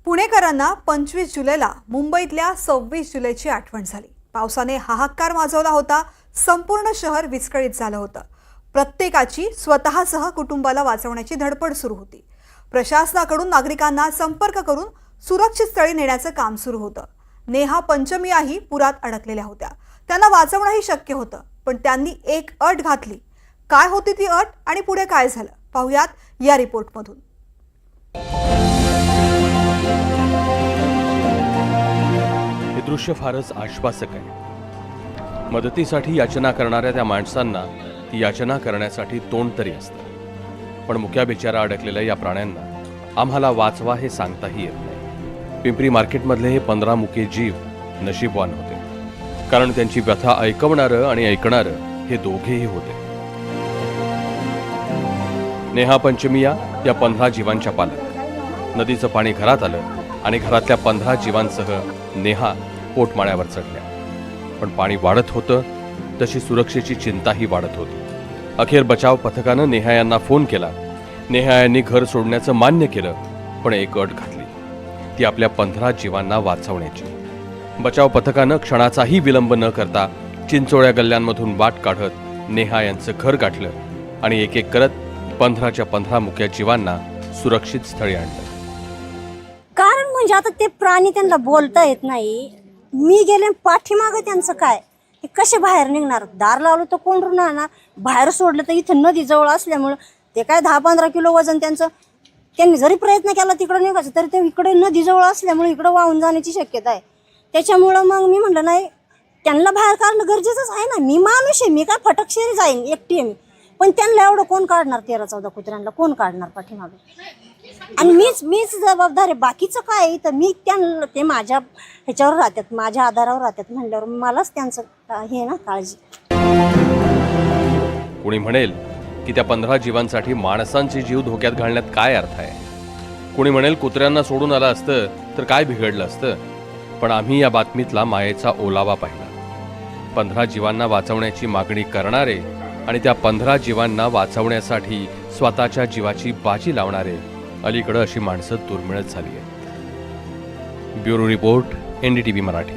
पुणेकरांना 25 जुलैला मुंबईतल्या 26 जुलैची आठवण झाली। पावसाने हाहाकार माजवला होता। संपूर्ण शहर विस्कळीत झालं होतं। प्रत्येकाची स्वतःसह कुटुंबाला वाचवण्याची धडपड सुरू होती। प्रशासनाकडून नागरिकांना संपर्क करून सुरक्षित स्थळी नेण्याचं काम सुरू होतं। नेहा पंचमीयाही पुरात अडकलेल्या होत्या। त्यांना वाचवणंही शक्य होतं, पण त्यांनी एक अट घातली। काय होती ती अट आणि पुढे काय झालं पाहूयात या रिपोर्टमधून। हे दृश्य फारच आश्वासक आहे। मदतीसाठी याचना करणाऱ्या त्या माणसांना ती याचना करण्यासाठी तोंड तरी असतं, पण मुक्या बिचारा अडकलेल्या या प्राण्यांना आम्हाला वाचवा हे सांगताही येत नाही। पिंपरी मार्केटमधले हे 15 मुके जीव नशीबवान होते, कारण त्यांची व्यथा ऐकवणारं आणि ऐकणारं हे दोघेही होते। नेहा पंचमीया या 15 जीवांच्या पालक। नदीचं पाणी घरात आलं आणि घरातल्या 15 जीवांसह नेहा पोटमाळ्यावर चढल्या। पण पाणी वाढत होतं तशी सुरक्षेची चिंताही वाढत होती। अखेर बचाव पथकानं नेहा यांना फोन केला। नेहा यांनी घर सोडण्याचं मान्य केलं, पण एक अट घातली, ती आपल्या 15 जीवांना वाचवण्याची। बचाव पथकानं क्षणाचाही विलंब न करता चिंचोळ्या गल्ल्यांमधून वाट काढत नेहा यांचं घर गाठलं आणि एक एक करत 15च्या 15 मुक्या जीवांना सुरक्षित स्थळी आणलं। कारण म्हणजे आता ते प्राणी त्यांना बोलता येत नाही। मी गेले पाठीमागे त्यांचं काय, ते कसे बाहेर निघणार? दार लावलं तर कोण राहणार? बाहेर सोडलं तर इथं नदी जवळ असल्यामुळं ते काय 10-15 किलो वजन त्यांचं, त्यांनी जरी प्रयत्न केला तिकडे निघायचं तरी ते इकडे नदी जवळ असल्यामुळे इकडे वाहून जाण्याची शक्यता आहे। त्याच्यामुळं मग मी म्हटलं नाही, त्यांना बाहेर काढणं गरजेचंच आहे ना। मी माणूस आहे, मी काय फटकशेरी जाईन, एकटी आहे मी, पण त्यांना एवढं कोण काढणार? 13-14 कुत्र्यांना कोण काढणार पाठीमागे? आणि मीच जबाबदार आहे। बाकीचं काय इथं? मी त्यांना, ते माझ्या ह्याच्यावर राहतात, माझ्या आधारावर राहतात म्हणल्यावर मलाच त्यांचं हे ना काळजी। कोणी म्हणेल की त्या 15 जीवांसाठी माणसांचे जीव धोक्यात घालण्यात काय अर्थ आहे? कोणी म्हणेल कुत्र्यांना सोडून आलं असतं तर काय बिघडलं असतं? पण आम्ही या बातमीतला मायेचा ओलावा पाहिला। 15 जीवांना वाचवण्याची मागणी करणारे आणि त्या 15 जीवांना वाचवण्यासाठी स्वतःच्या जीवाची बाजी लावणारे अलीकडे अशी माणसं दुर्मिळच झाली आहेत। Bureau report, NDTV Marathi.